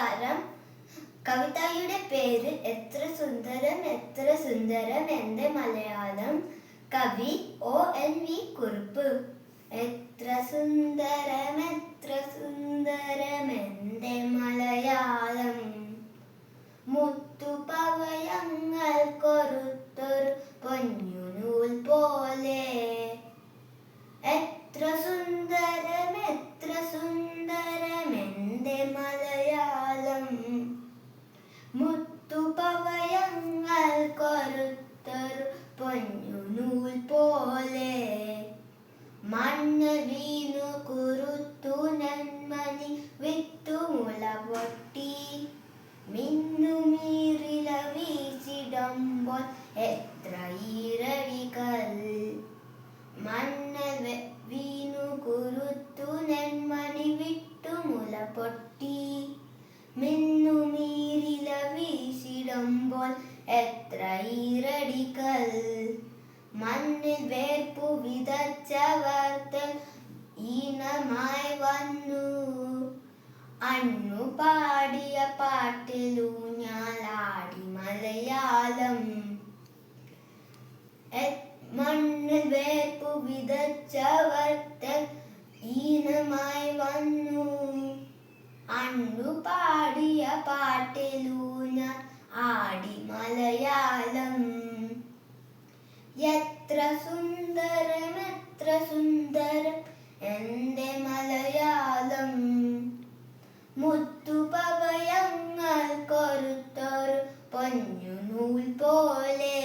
നമസ്കാരം. കവിതയുടെ പേര് എത്ര സുന്ദരം എത്ര സുന്ദരം എൻ്റെ മലയാളം. കവി ONV കുറുപ്പ്. എത്ര സുന്ദരം എൻ്റെ മലയാളം. മുത്തുപവയങ്ങൾ കൊരുത്തൊരു പൊന്നുനൂൽ പോലെ. എത്ര സുന്ദരം എൻ്റെ മലയാളം. മുത്തുപവയങ്ങൾ കൊരുത്തൊരു പൊന്നുനൂൽ പോലെ. മണ്ണ് വീണു കുരുത്തു നന്മണി വിത്തുമുള പൊട്ടി. മിന്നുമീറില വീശിടുമ്പോൾ എത്ര ഈരടികൾ. മണ്ണ് വീണു കുരുത്തു നെന്മണി വിട്ടുമുള പൊട്ടി. മിന്നുമീറില വീശിടുമ്പോൾ എത്ര ഈരടികൾ. മണ്ണിൽ വേർപ്പു വിതച്ചവർത്തൻ ഈണമായി വന്നു. അന്നു പാടിയ പാട്ടിലൂഞ്ഞാലാടി മലയാളം. മണ്ണിൽ വേർപ്പു വിതച്ചവർത്തൻ ഈണമായി വന്നു. അന്നു പാടിയ പാട്ടിലൂഞ്ഞാൽ ആടി മലയാളം. എത്ര സുന്ദരം എൻ്റെ മലയാളം. മുത്തുപവയങ്ങൾ കൊരുത്തൊരു പൊന്നുനൂൽ പോലെ.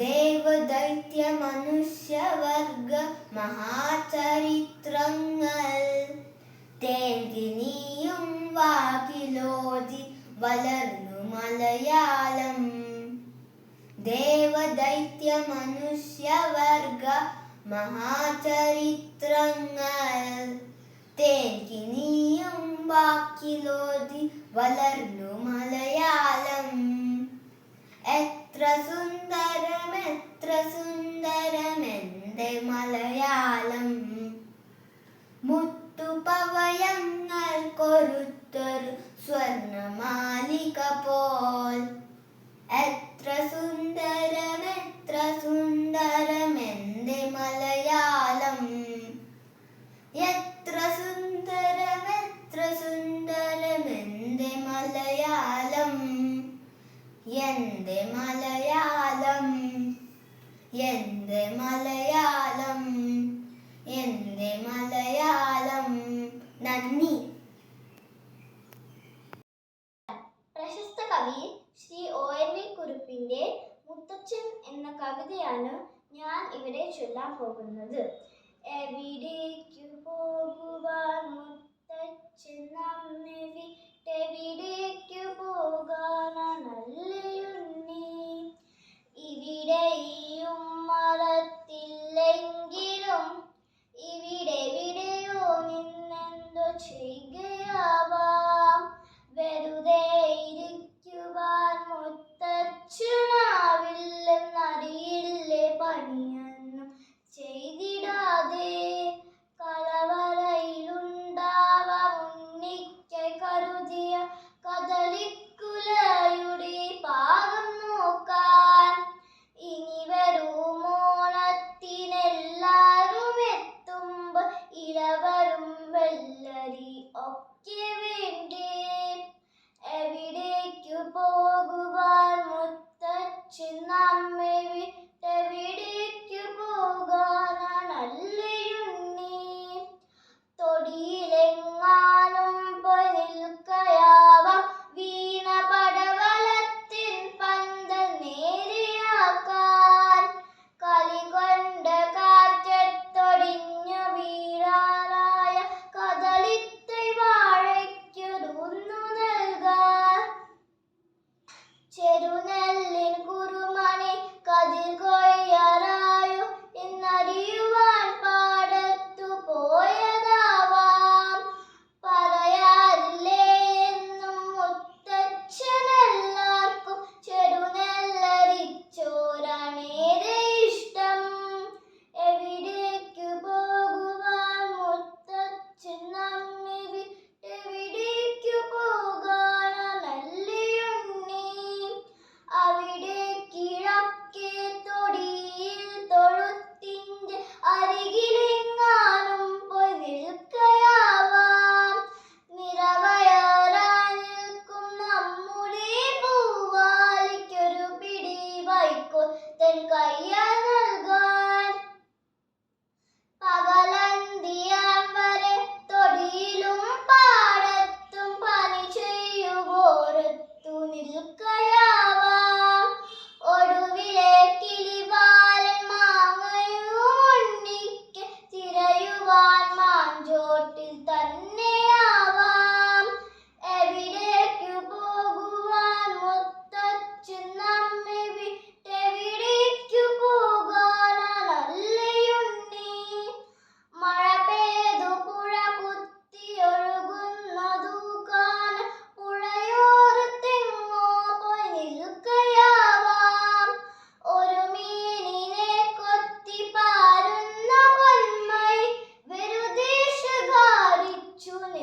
ദേവദൈത്യ മനുഷ്യവർഗ മഹാചരിത്രങ്ങൾ തേങ്കിനിയും വാക്കിലോതി വളർന്നു മലയാളം. ദേവദൈത്യ മനുഷ്യവർഗ മഹാചരിത്രങ്ങൾ തേങ്കിനിയും വാക്കിലോതി വളർന്നു മലയാളം. എത്ര സുന്ദരം എൻ്റെ മലയാളം. മുത്തുപവയങ്ങൾ കൊരുത്തൊരു സ്വർണമാലിക പോൽ. എത്ര സുന്ദരം എൻ്റെ മലയാളം. എത്ര സുന്ദരം എൻ്റെ മലയാളം. എൻ്റെ മലയാളം. എൻ്റെ മലയാളം. എൻ്റെ മലയാളം. നന്ദി. പ്രശസ്ത കവി ശ്രീ ONV കുറുപ്പിന്റെ മുത്തച്ഛൻ എന്ന കവിതയാണ് ഞാൻ ഇവിടെ ചൊല്ലാൻ പോകുന്നത്. എവിടേക്കു പോകുവാൻ മുത്തച്ഛൻ നമ്മെ വിട്ടെവിടേക്കു പോകാനാണല്ലുണ്ണി. ഇവിടെയും മറത്തില്ലെങ്കിലും ഇവിടെവിടെയോ നിന്നെന്തോ ചെയ്യുകയാവാം. വെറുതെ ഇരിക്കുവാൻ മുത്തച്ഛനാവില്ലെന്നറിയില്ലേ പണിയൊന്നും ചെയ്തിടാതെ. കലവറയിലുണ്ടാ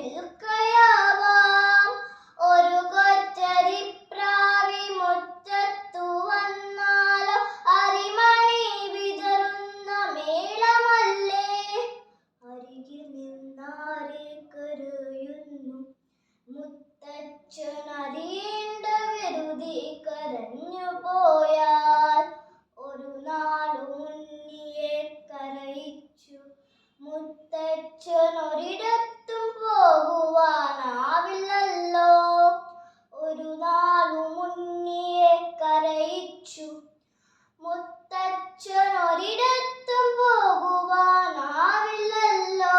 നിൽക്കയാവാം. ഒരു കൊച്ചരിപ്രാവി മുറ്റത്തു വന്നാലോ അരിമണി വിതറുന്ന മേളമല്ലേ. അരികിൽ നിന്നാരെ കരയുന്നു മുത്തച്ഛനറിയേണ്ട വെറുതെ കരഞ്ഞു പോയാൽ. ഒരു നാളു ഉണ്ണിയെ കരയിച്ചു മുത്തച്ഛനൊരിടത്തും പോകുവാനാവില്ലല്ലോ. ഒരു നാളു ഉണ്ണിയെ കരയിച്ചു മുത്തച്ഛനൊരിടത്തും പോകുവാനാവില്ലല്ലോ.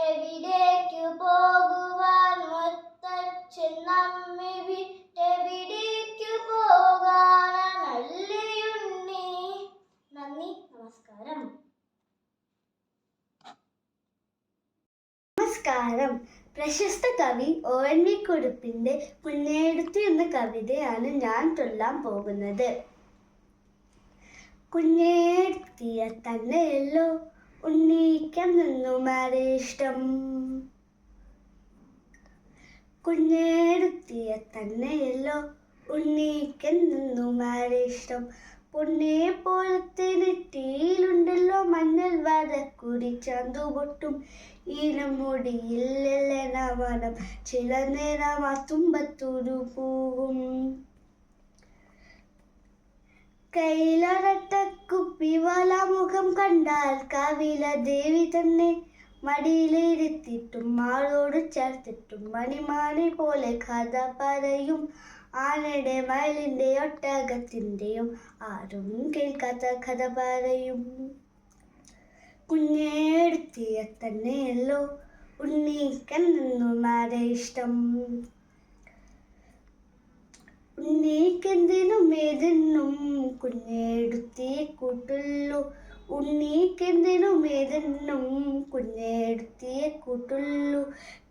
എവിടേക്കു പോകുവാൻ മുത്തച്ഛൻ നമ്മെ വിട്ടെവിടേക്കു പോകാനല്ലിയുണ്ണി. നന്ദി, നമസ്കാരം. നമസ്കാരം. പ്രശസ്ത കവി ONV കുറുപ്പിന്റെ കുഞ്ഞേടുത്തി എന്ന കവിതയാണ് ഞാൻ ചൊല്ലാൻ പോകുന്നത്. കുഞ്ഞേടുത്തിയ തന്നെയല്ലോ ഉണ്ണിക്കെന്നെന്നുമേറെ ഇഷ്ടം. കുഞ്ഞേടുത്തിയ തന്നെയല്ലോ ഉണ്ണിക്കെന്നെന്നുമേറെ ഇഷ്ടം. പൊന്നെ പോലത്തെ നെറ്റിയിലുണ്ടല്ലോ മഞ്ഞൾ വരക്കുടി ചന്തുപൊട്ടും. ഈനം മുടിയില്ലന മനം ചില നേരം ആ തുമ്പത്തൊരു പൂവും. കയ്യിലൊരട്ട കുപ്പിവാല മുഖം കണ്ടാൽ കവില ദേവി തന്നെ. മടിയിലിരുത്തിട്ടും മാളോട് ചേർത്തിട്ടും മണിമാണി പോലെ കഥ പറയും. ആനയുടെ മയിലിന്റെ ഒട്ടകത്തിന്റെയും ആരും കേൾക്കാത്ത കഥ പറയും. കുഞ്ഞേടുത്തിയ തന്നെയല്ലോ ഉണ്ണിക്കെന്നെന്നുമേറെ ഇഷ്ടം. ഉണ്ണിക്കെന്തിനും ഏതെന്നും കുഞ്ഞേടുത്തിയെ കൂട്ടുള്ളൂ. ഉണ്ണിക്കെന്തിനും ഏതെന്നും കുഞ്ഞേടുത്തിയെ കൂട്ടുള്ളൂ.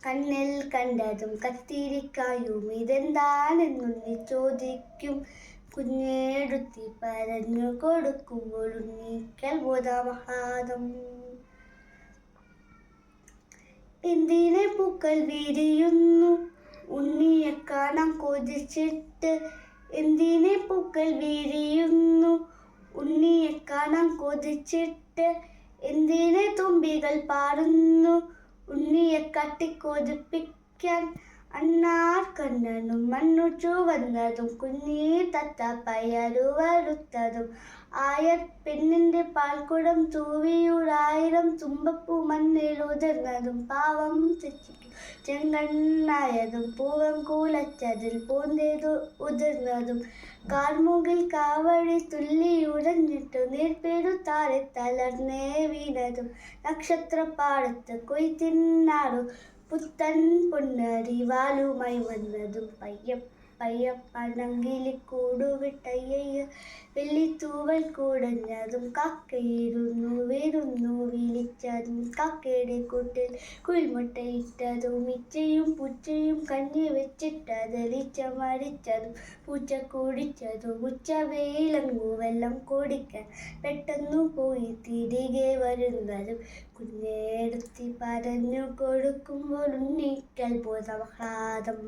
കണ്ണിൽ കണ്ടതും കത്തിരിക്കായും ഇതെന്താണെന്നുണ്ണി ചോദിക്കും. കുഞ്ഞേടുത്തി പറഞ്ഞു കൊടുക്കുമ്പോൾ ഉണ്ണിക്കൽ ബോധമഹാദം. എന്തിനെ പൂക്കൾ വിരിയുന്നു ഉണ്ണിയെ കാണാൻ കൊതിച്ചിട്ട്. എന്തിനെ പൂക്കൾ വിരിയുന്നു ഉണ്ണിയെ കാണാൻ കൊതിച്ചിട്ട്. എന്തിനെ തുമ്പികൾ പാടുന്നു ഉണ്ണിയെ കട്ടിക്കൊതിപ്പിക്കാൻ. അണ്ണാർ കണ്ണനും മണ്ണു ചുവന്നതും കുഞ്ഞി തത്ത പയറു വറുത്തതും. ആയ പെണ്ണിന്റെ പാൽക്കുടം തൂവിയൂരായിരം തുമ്പപ്പൂ മണ്ണിൽ ഉതിർന്നതും. പാവം തെച്ചിക്കും ചെങ്കണ്ണായതും പൂവം കൂലച്ചതിൽ പൂന്തേതു ഉതിർന്നതും. കാർമുകിൽ കാവഴി തുള്ളി ഉടഞ്ഞിട്ടു നീർപ്പെരു താരെ തളർന്നേ വീണതും. നക്ഷത്രപ്പാടത്ത് കൊയ്ത്തിനാടു പുത്തൻ പൊന്നരി വാലുമായി വന്നതും. പയ്യ പയ്യ പനങ്കിലി കൂടുവിട്ടയ്യ വെള്ളിത്തൂവൽ കുടഞ്ഞതും. കാക്കയിരുന്നു വരുന്നു വിളിച്ചതും. കാക്കയുടെ കൂട്ടിൽ കുയിൽമുട്ടയിട്ടതും. ഇച്ചയും പൂച്ചയും കഞ്ഞി വെച്ചിട്ടതലിച്ച മരിച്ചതും. പൂച്ച കുടിച്ചതും. ഉച്ച വെയിലങ്ങു വെള്ളം കുടിക്കാൻ പെട്ടെന്നു പോയി തിരികെ വരുന്നതും. കുഞ്ഞേടുത്തി പറഞ്ഞു കൊടുക്കുമ്പോൾ ഉണ്ണിക്കൽ ബോധമഹാദം.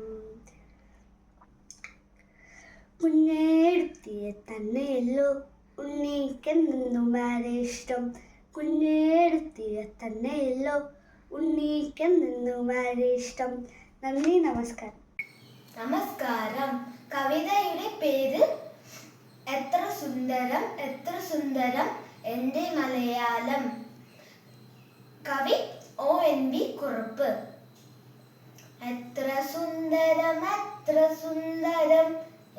കുഞ്ഞേടുത്തിയെ തന്നെയല്ലോ ഉണ്ണിക്കെന്നെന്നുമേറെ ഇഷ്ടം. കുഞ്ഞേടുത്തിയെ തന്നെയല്ലോ ഉണ്ണിക്കെന്നെന്നുമേറെ ഇഷ്ടം. നന്ദി, നമസ്കാരം. നമസ്കാരം. കവിതയുടെ പേര് എത്ര സുന്ദരം എത്ര സുന്ദരം എൻ്റെ മലയാളം. കവി ONV കുറുപ്പ്. എത്ര സുന്ദരം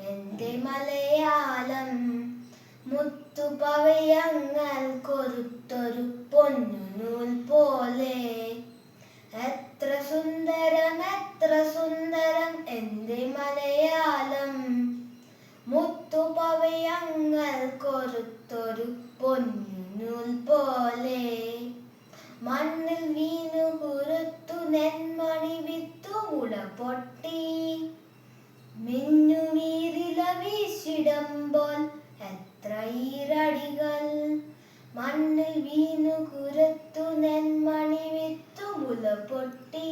എൻ്റെ മലയാളം. മുത്തുപവയങ്ങൾ കൊരുത്തൊരു പൊന്നുനൂൽ പോലെ. എത്ര സുന്ദരം എൻ്റെ മലയാളം. മുത്തുപവയങ്ങൾ കൊരുത്തൊരു പൊന്നുനൂൽ പോലെ. മണ്ണിൽ വീണു കുരുത്തു നെന്മണി വിത്തു മുള പൊട്ടി. മിന്നുമീരില വീശിടുമ്പോൾ എത്ര ഈരടികൾ. മണ്ണിൽ വീണു കുരുത്തു നെന്മണി വിത്തു മുല പൊട്ടി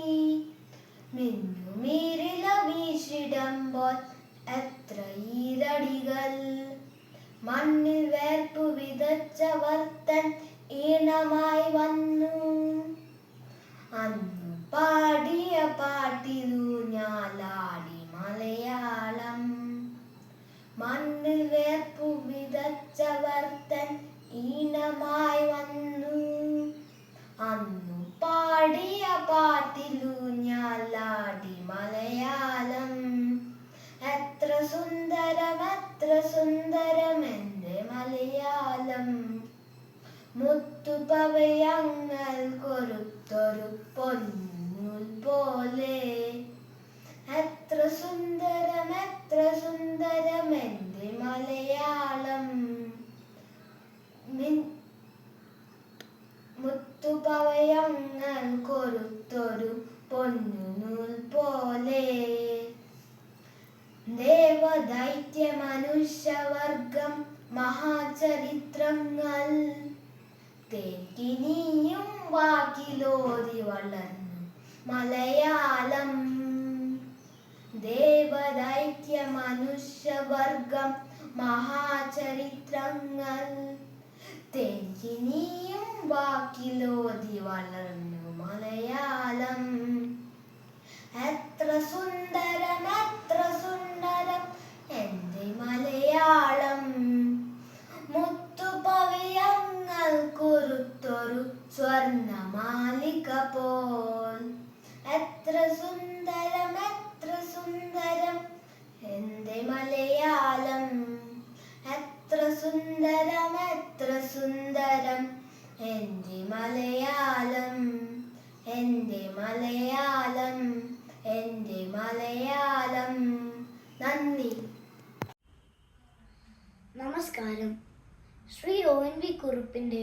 മിന്നുമീരില വീശിടുമ്പോൾ എത്ര ഈരടികൾ മണ്ണിൽ വേർപ്പു വിതച്ചവർ തൻ ഈണമായി വന്നു അന്നു പാടിയ പാട്ടിലൂഞ്ഞാലാടി മലയാളം മണ്ണിൽ വേർപ്പു വിതച്ചവർ തൻ ഈണമായി വന്നു അന്നു പാടിയ പാട്ടിലൂഞ്ഞാലാടി മലയാളം എത്ര സുന്ദരം എൻ്റെ മലയാളം മുത്തുപവയങ്ങൾ കൊരുത്തൊരു പൊന്നൂൽ പോലെ എത്ര സുന്ദരം എൻ്റെ മലയാളം മുത്തുപവയങ്ങൾ കൊരുത്തൊരു പൊന്നൂൽ പോലെ ദേവദൈത്യ മനുഷ്യവർഗം മഹാചരിത്രങ്ങൾ തേക്കിനിയും വാക്കിലോതി വളർന്നു മലയാളം ദേവദൈത്യ മനുഷ്യവർഗം മഹാചരിത്രങ്ങൾ തേക്കിനിയും വാക്കിലോതി വളർന്നു മലയാളം എത്ര സുന്ദരം എൻ്റെ മലയാളം മുത്തുപവയങ്ങൾ കുറുത്തൊരു സ്വർണമാലിക പോൽ എത്ര സുന്ദരം എൻ്റെ മലയാളം എത്ര സുന്ദരം എൻ്റെ മലയാളം എൻ്റെ മലയാളം എൻ്റെ മലയാളം നന്ദി. നമസ്കാരം. ശ്രീ ONV കുറുപ്പിൻ്റെ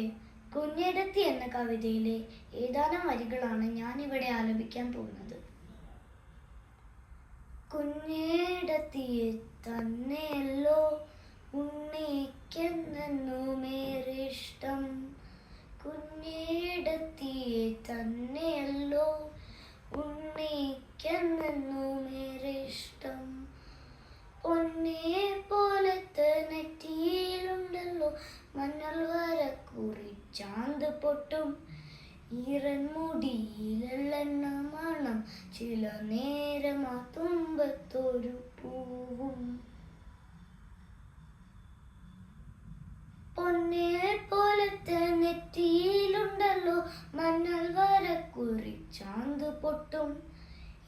കുഞ്ഞേടത്തി എന്ന കവിതയിലെ ഏതാനും വരികളാണ് ഞാനിവിടെ ആലപിക്കാൻ പോകുന്നത്. കുഞ്ഞേടത്തിയെ തന്നെയല്ലോ ഉണ്ണിക്കെന്നേറെ ഇഷ്ടം കുഞ്ഞേടത്തിയെ തന്നെയല്ലോ ഉണ്ണിക്കെന്നേറെ ഇഷ്ടം പൊന്നെ പോലത്തെ നെറ്റിയിലുണ്ടല്ലോ മഞ്ഞൾ വര കുറിച്ചാന്ത് പൊട്ടും ഈറൻ മുടിയിലെണ്ണ മണം ചില നേരമാ തുമ്പത്തൊരു പൂവും പൊന്നെ പോലത്തെ നെറ്റിയിലുണ്ടല്ലോ മഞ്ഞൾ വര കുറിച്ചാന്ത് പൊട്ടും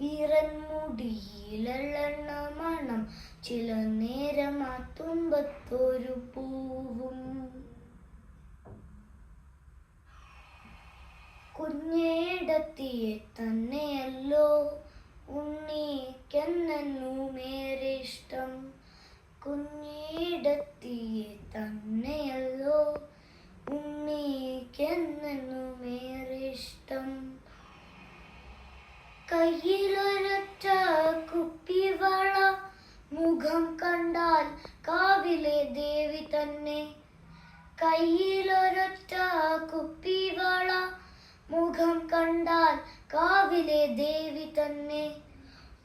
ഈറൻ മുടിയിലെണ്ണ മണം ചില നേരമാ തുമ്പത്തൊരു പൂവും കുഞ്ഞേടത്തിയെ തന്നെയല്ലോ ഉണ്ണിക്കെന്നേറെ ഇഷ്ടം കുഞ്ഞേടത്തിയെ തന്നെയല്ലോ ഉണ്ണിക്കെന്നേറെ ഇഷ്ടം കയ്യിലൊരൊറ്റ കുപ്പിവള മുഖം കണ്ടാൽ കാവിലെ ദേവി തന്നെ കയ്യിലൊരൊറ്റ കുപ്പിവള മുഖം കണ്ടാൽ കാവിലെ ദേവി തന്നെ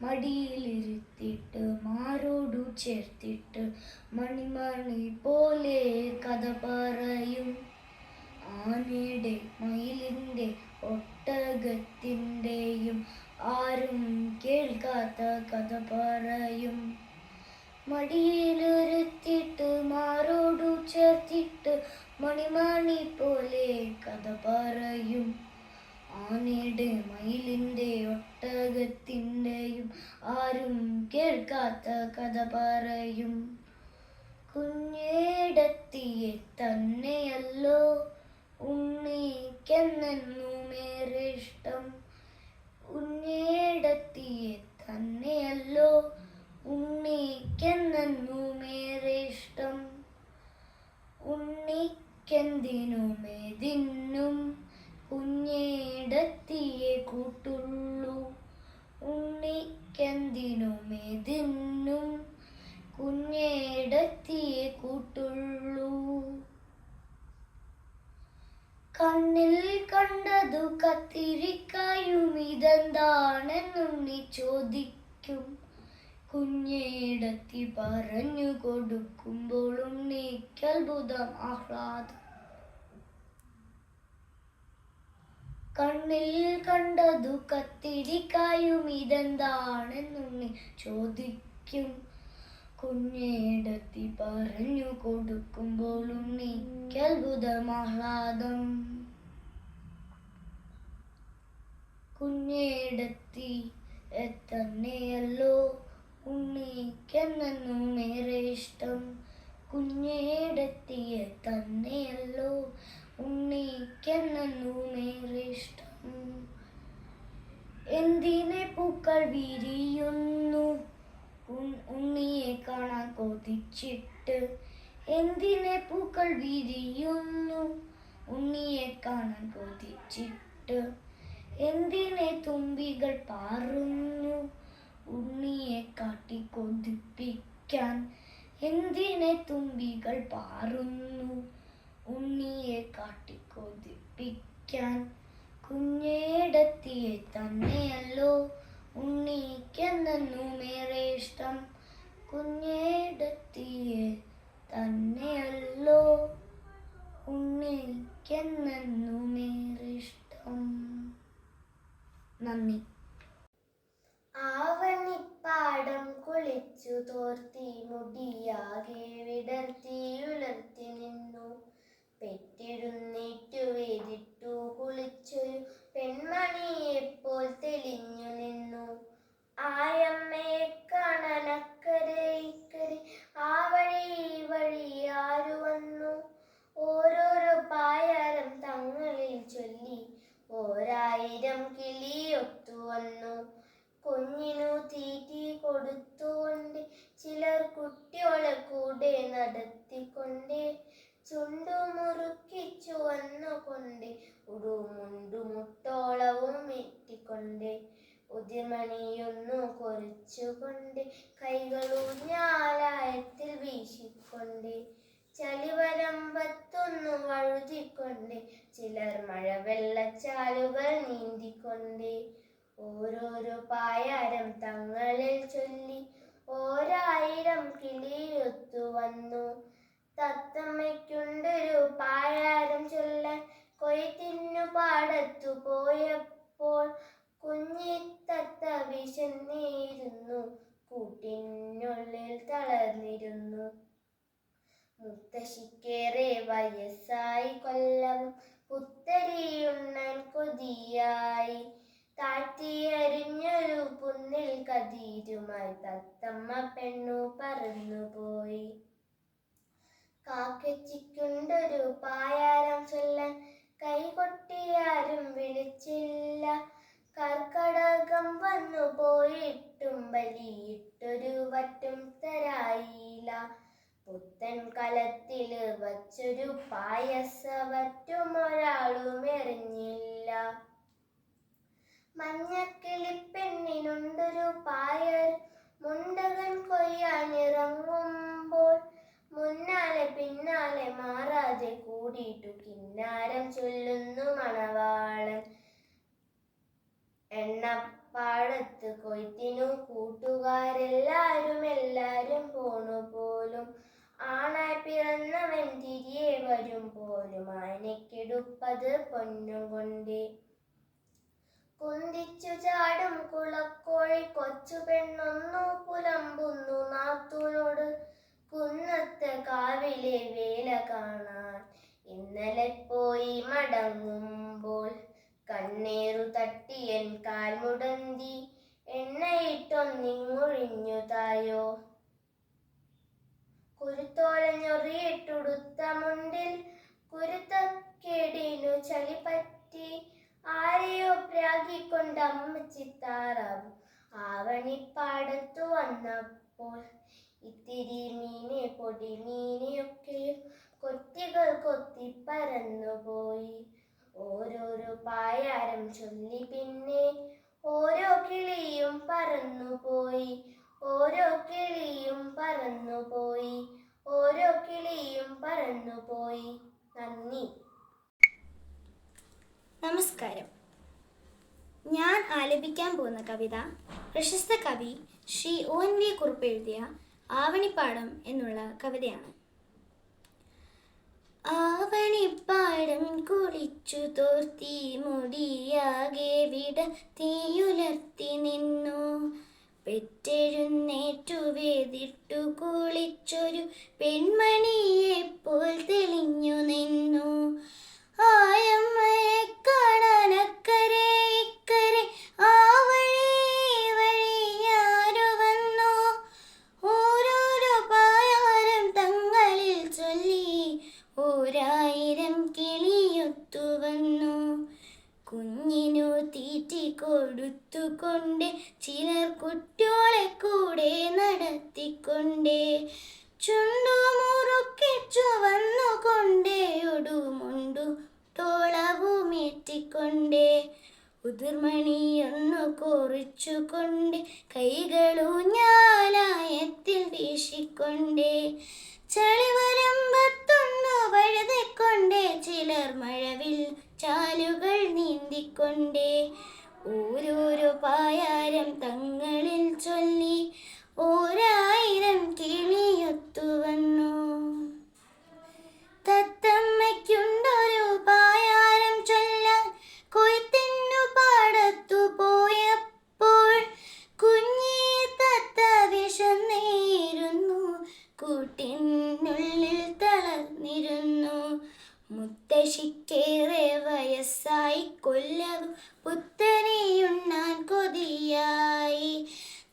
മടിയിലിരുത്തിട്ട് മാറോടു ചേർത്തിട്ട് മണിമണി പോലെ കഥ പറയും ആനയുടെ മയിലിൻ്റെ ഒട്ടകത്തിൻ്റെയും ആരും കേൾക്കാത്ത കഥ പറയും മടിയിലിരുത്തിട്ട് മാറോടു ചേർത്തിട്ട് മണിമണി പോലെ കഥ പറയും ആനയുടെ മയിലിൻ്റെ ഒട്ടകത്തിൻ്റെയും ആരും കേൾക്കാത്ത കഥ പറയും കുഞ്ഞേടത്തിയെ തന്നെയല്ലോ ഉണ്ണിക്കെന്നേറെ ഇഷ്ടം കുഞ്ഞേടത്തിയെ തന്നെയല്ലോ ഉണ്ണിക്കെന്നേറെ ഇഷ്ടം ഉണ്ണിക്കെന്തിനുമേതിന്നും കുഞ്ഞേടത്തിയെ കൂട്ടുള്ളൂ ഉണ്ണിക്കെന്തിനുമേതിന്നും കുഞ്ഞേടത്തിയെ കൂട്ടുള്ളൂ കണ്ണിൽ കണ്ടതു കത്തിരിക്കായും ഇതെന്താണെന്നുണ്ണി ചോദിക്കും. കുഞ്ഞേടത്തി പറഞ്ഞു കൊടുക്കുമ്പോൾ ഉണ്ണിക്കത്ഭുതം ആഹ്ലാദം. കണ്ണിൽ കണ്ടതു കത്തിരിക്കായും ഇതെന്താണെന്നുണ്ണി ചോദിക്കും. കുഞ്ഞേടത്തി പറഞ്ഞു കൊടുക്കുമ്പോൾ ഉണ്ണിക്കത്ഭുതം ആഹ്ലാദം. കുഞ്ഞേടത്തി തന്നെയല്ലോ ഉണ്ണിക്കെന്നേറെ ഇഷ്ടം. കുഞ്ഞേടത്തിയെ തന്നെയല്ലോ ഉണ്ണിക്കെന്നേറെ ഇഷ്ടം. എന്തിനെ പൂക്കൾ വിരിയുന്നു ഉണ്ണിയെ കാണാൻ കൊതിച്ചിട്ട്. എന്തിനെ പൂക്കൾ വിരിയുന്നു ഉണ്ണിയെ കാണാൻ കൊതിച്ചിട്ട്. എന്തിനെ തുമ്പികൾ പാറുന്നു ഉണ്ണിയെ കാട്ടി കൊതിപ്പിക്കാൻ. എന്തിനെ തുമ്പികൾ പാറുന്നു ഉണ്ണിയെ കാട്ടി കൊതിപ്പിക്കാൻ. കുഞ്ഞേടത്തിയെ തന്നെയല്ലോ ഉണ്ണിക്കെന്നേറെ ഇഷ്ടം. കുഞ്ഞേടത്തിയെ തന്നെയല്ലോ ഉണ്ണിക്കെന്നേറെ ഇഷ്ടം. നന്ദി. ആവണിപ്പാടം കുളിച്ചു തോർത്തി മുടിയാകെ വിടർത്തി ഉലർത്തി നിന്നു. പെറ്റെഴുന്നേറ്റു വേദിട്ടു കുളിച്ചൊരു പെൺമണിയെപ്പോൾ തെളിഞ്ഞു നിന്നു. ആയമ്മയെ കാണാൻ അക്കരെ ഇക്കരെ ആ വഴി ഈ വഴി ആരു വന്നു. ഓരോരോ പായാരം തങ്ങളിൽ ചൊല്ലി ഓരായിരം കിളിയൊത്തു വന്നു. കുഞ്ഞിനു തീറ്റി കൊടുത്തുകൊണ്ട് ചിലർ കുട്ടിയോളെ കൂടെ നടത്തിക്കൊണ്ട്. ചുണ്ടു മുറുക്കിച്ചു വന്നുകൊണ്ട് ഉടുമുണ്ടുമുട്ടോളവും എത്തിക്കൊണ്ട്. ഉതിർമണിയൊന്നു കൊറിച്ചുകൊണ്ട് കൈകളൂഞ്ഞാലായത്തിൽ വീശിക്കൊണ്ട്. ചളിവരമ്പത്തൊന്നു വഴുതിക്കൊണ്ട് ചിലർ മഴവെള്ളച്ചാലുകൾ നീന്തിക്കൊണ്ട്. ഓരോരോ പായാരം തങ്ങളിൽ ചൊല്ലി ഓരായിരം കിളിയൊത്തു വന്നു. തത്തമ്മയ്ക്കുണ്ടൊരു പായാരം ചൊല്ലാൻ കൊയ്ത്തിനു പാടത്തു പോയപ്പോൾ. കുഞ്ഞിത്തത്ത വിശന്നിരുന്നു കൂട്ടിനുള്ളിൽ തളർന്നിരുന്നു. മുത്തശ്ശിക്കേറെ വയസ്സായി കൊല്ലവും പുത്തരിയുണ്ണാൻ കൊതിയായി. താഴ്ത്തിയരിഞ്ഞൊരു പുന്നിൽ കതിരുമായി തത്തമ്മ പെണ്ണു പറന്നുപോയി. കാക്കച്ചിക്കുണ്ടൊരു പായാരം ചൊല്ലാൻ കൈകൊട്ടിയാരും വിളിച്ചില്ല. കർക്കടകം വന്നു പോയിട്ടും ബലിയിട്ടൊരു വറ്റും തരായില്ല. പുത്തൻ കലത്തില് വച്ചൊരു പായസവറ്റും ഒരാളും എറിഞ്ഞില്ല. മഞ്ഞക്കിളിപ്പെണ്ണിനുണ്ടൊരു പായർ മുണ്ടകൻ കൊയ്യാനിറങ്ങുമ്പോൾ. മുന്നാലെ പിന്നാലെ മാറാതെ കൂടിയിട്ടു കിന്നാരം ചൊല്ലുന്നു മണവാളൻ. എണ്ണപ്പാടത്ത് കൊയ്ത്തിനു കൂട്ടുകാരെല്ലാരും പോണു പോലും. ആണായി പിറന്നവൻ തിരികെ വരും പോലും ആനയ്ക്കെടുപ്പത് പൊന്നും കൊണ്ട്. കുന്തിച്ചു ചാടും കുളക്കോഴി കൊച്ചു പെണ്ണൊന്നു പുലമ്പുന്നു നാത്തൂനോട്. കുന്നത്തെ കാവിലെ വേല കാണാൻ ഇന്നലെ പോയി മടങ്ങുമ്പോൾ. കണ്ണേറു തട്ടിയൻ കാൽമുടന്തി എണ്ണയിട്ടൊന്നിങ്ങൊഴിഞ്ഞു തായോ. കുരുത്തോലഞ്ഞൊറിയിട്ടുടുത്ത മുണ്ടിൽ കുരുത്തക്കേടിനു ചളി പറ്റി. ആരെയോ പ്രാഗിക്കൊണ്ട് അമ്മച്ചിത്താറാവും ആവണിപ്പാടത്തു വന്നപ്പോൾ. ഇത്തിരി മീനെ പൊടി മീനെയൊക്കെയും കൊത്തികൾ കൊത്തി പറന്നുപോയി. ഓരോരോ പായാരം ചൊല്ലി പിന്നെ ഓരോ കിളിയും പറന്നുപോയി. ഓരോ കിളിയും പറന്നുപോയി. ഓരോ കിളിയും പറന്നുപോയി. നന്ദി. നമസ്കാരം. ഞാൻ ആലപിക്കാൻ പോകുന്ന കവിത പ്രശസ്ത കവി ശ്രീ ONV കുറുപ്പ് എഴുതിയ ആവണിപ്പാടം എന്നുള്ള കവിതയാണ്. ആവണിപ്പാടം കുളിച്ചു തോർത്തി മുടിയാകെ വിടർത്തിയുലർത്തി നിന്നു, പെറ്റെഴുന്നേറ്റു വേദിട്ടു കുളിച്ചൊരു പെൺമണിയെപ്പോൽ തെളിഞ്ഞു നിന്നു. ആയമ്മയെ കാണാനക്കരെ ഇക്കരെ ആ വഴി ആരു വന്നു, ഓരോരോ പായാരം തങ്ങളിൽ ചൊല്ലി ഓരായിരം കിളിയൊത്തു വന്നു. കുഞ്ഞിനു തീറ്റി കൊടുത്തുകൊണ്ട് ചിലർ കുട്ടിയോളെ കൂടെ നടത്തിക്കൊണ്ടേ, ചുണ്ടു മുറുക്കിച്ചു വന്നുകൊണ്ടേ ഒടുമുണ്ടു തോളവുമേറ്റിക്കൊണ്ടേ, ഉതിർമണിയൊന്നു കുറിച്ചുകൊണ്ട് കൈകളൂഞ്ഞാലായത്തിൽ വീശിക്കൊണ്ടേ, ചളിവരമ്പത്തൊന്നു വഴുതിക്കൊണ്ടേ ചിലർ മഴവിൽ ചാലുകൾ നീന്തിക്കൊണ്ടേ, ഓരോരോ പായാരം തങ്ങളിൽ ചൊല്ലി ഓരായിരം കിളിയൊത്തു വന്നു. തത്തമ്മയ്ക്കുണ്ടൊരു പായാരം ചൊല്ലാൻ കൊയ്ത്തിനു പാടത്തു പോയപ്പോൾ, കുഞ്ഞി തത്ത വിശന്നേരുന്നു, കൂട്ടിനുള്ളിൽ തളർന്നിരുന്നു. മുത്തശ്ശിക്കേറെ വയസ്സായി, കൊല്ലവും പുത്തനെയുണ്ണാൻ കൊതിയായി,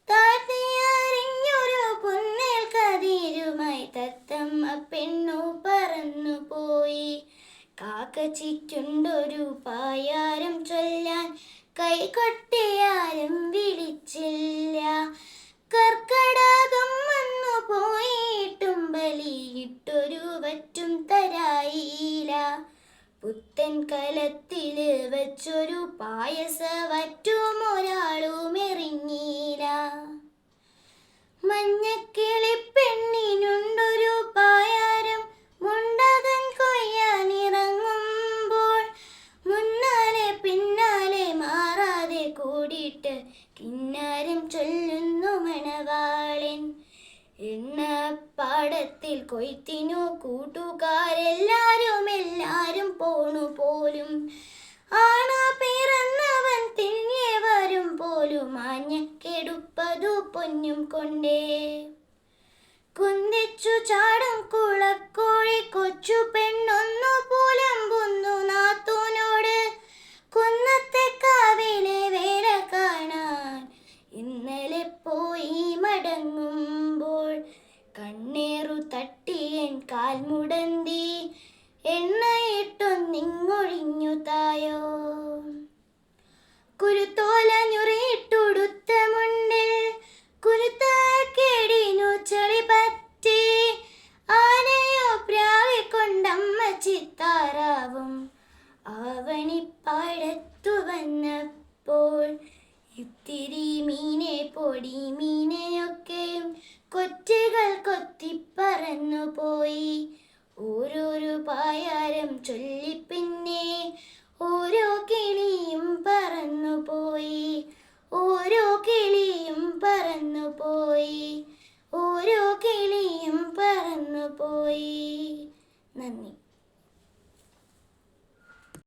താഴ്ത്തിയറിഞ്ഞൊരു പുന്നേൽ കതിരുമായി തത്തമ്മ പെണ്ണു പറന്നു പോയി. കാക്കച്ചിക്കുണ്ടൊരു പായാരം ചൊല്ലാൻ കൈകൊട്ടിയാരും വിളിച്ചില്ല, കർക്കടകം വന്നു പോയിട്ടും ബലിയിട്ടൊരു വറ്റും തരായില്ല. പുത്തൻ കലത്തില് വച്ചൊരു പായസ വറ്റും ഒരാളും എറിഞ്ഞില്ല. മഞ്ഞക്കിളി പെണ്ണിനുണ്ടൊരു പായാരം മുണ്ടകൻ കൊയ്യാനിറങ്ങുമ്പോൾ, മുന്നാലെ പിന്നാലെ മാറാതെ കൂടിയിട്ട് കിന്നാരം ചൊല്ലുന്നു മണവാളൻ. എണ്ണപ്പാടത്തിൽ കൊയ്ത്തിനു കൂട്ടുകാരെല്ലാരും പോണു പോലും, ആണ പിറന്നവൻ തിരികെ വരും പോലും ആഞ്ഞ കെടുപ്പതു പൊന്നും കൊണ്ടേ. കുന്തിച്ചു ചാടും കുളക്കോഴി കൊച്ചു പെണ്ണൊന്നു പുലമ്പുന്നു നാത്തൂനോട്, കുന്നത്തെ കാവിലെ വേല കാണാൻ ഇന്നലെ പോയി മടങ്ങുമ്പോൾ, കണ്ണേറു തട്ടിയൻ കാൽമുടന്തി എണ്ണയിട്ടൊന്നിങ്ങൊഴിഞ്ഞു തായോ. കുരുത്തോല ഞുറിയിട്ടുടുത്ത മുണ്ടിൽ കുരുത്ത കേടിനു ചളി പറ്റി, ആനയോ പ്രാവിക്കൊണ്ടമ്മ ചിത്താറാവും ആവണിപ്പാടത്തു വന്നപ്പോൾ, ഇത്തിരി മീനെ പൊടി മീനെയൊക്കെയും കൊച്ചുകൾ കൊത്തിപ്പറന്നു പോയി. ഓരോരോ പായാരം ചൊല്ലി പിന്നെ ഓരോ കിളിയും പറന്നു പോയി, ഓരോ കിളിയും പറന്നു പോയി, ഓരോ കിളിയും പറന്നു പോയി. നന്ദി.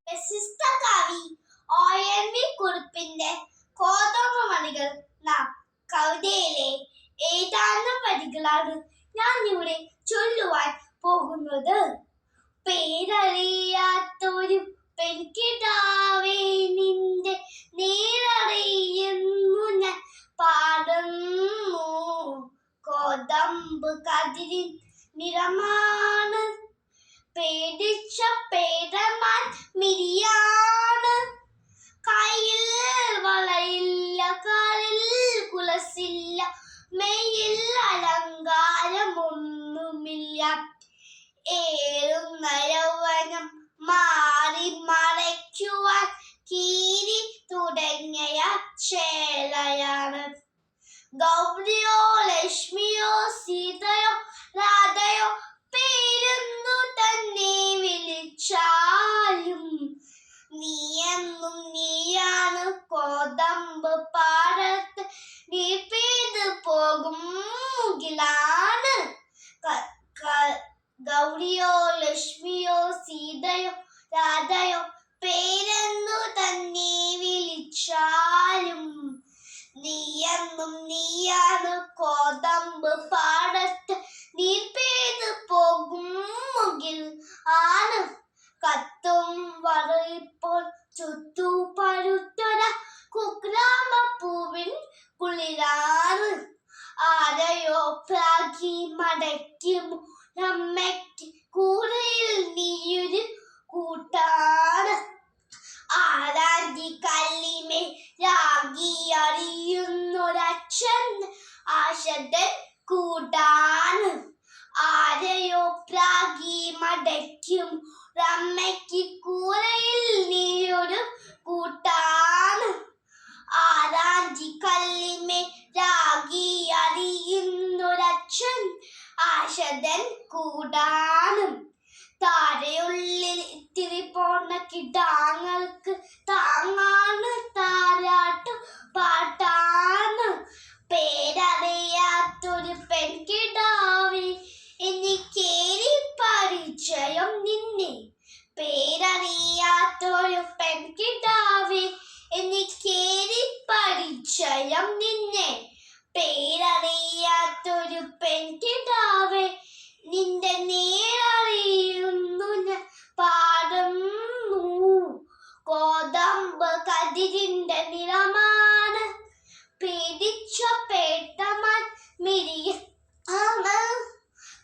പ്രശസ്ത കവി ONV കുറുപ്പിന്റെ കോതമണികൾ നാം കവിതയിലെ ഏതാനും വരികളാണ് ഞാൻ ഇവിടെ ചൊല്ലുവാൻ പോകുന്നത്. പേരറിയാത്തൊരു പെൺകിടാവേ നിന്റെ നേരറിയുന്നു ഞാൻ പാടുന്നു, കോതമ്പ് കതിരിൻ നിറമാണ്, പേടിച്ച പേടമാൻ മിരിയാണ്, കയ്യിൽ വളയില്ല കാലിൽ കുലസില്ല, മെയ്യിൽ അലങ്കാരമൊന്നുമില്ല, ഏറുന്ന യൗവനം മാറി മറയ്ക്കുവാൻ കീരി തുടങ്ങിയ ചേലയാണ്. ഗൗരിയോ ലക്ഷ്മിയോ സീതയോ രാധയോ പേരൊന്നു തന്നെ വിളിച്ചാലും നീ എന്നും നീയാണ് കോതമ്പ് പാടത്ത് നീർ പെയ്ത് പോകും മുകിൽ ആണ് കത്തും വറയിപ്പോൾ ചുറ്റു പഴുത്തൊര കുഗ്രാമപ്പൂവിൻ കുളിരാണ് ആരെയോ പ്രാഗി മടക്കും നമ്മയ്ക്ക് കൂരയിൽ നീയൊരു കൂട്ടാണ് ആരാധി കല്ലിമേ രാഗി അറിയുന്നൊരച്ഛൻ ആശതൻ കൂട്ടാണ് ആരെയോ പ്രാഗി മടക്കും നമ്മയ്ക്ക് കൂരയിൽ നീയൊരു കൂട്ടാണ് ആരാധി കല്ലിമേ രാഗി അറിയുന്നൊരച്ഛൻ ആശതൻ കൂടാണ് താരയുള്ളിൽ ഇത്തിരി പോന്ന കിടാങ്ങൾക്ക് താങ്ങാണ് താരാട്ടു പാട്ടാണ് പേരറിയാത്തൊരു പെൺകിടാവേ എനിക്കേറി പരിചയം നിന്നെ പേരറിയാത്തൊരു പെൺകിടാവേ എനിക്കേറി പരിചയം നിന്നെ പേരറിയാത്തൊരു പെൺകിടാവേ നിന്റെ നേരറിയുന്നു ഞാൻ പാടുന്നു കോതമ്പ് കതിരിന്റെ നിറമാണ് പിടിച്ച പേട്ടമാൻ മിരിയ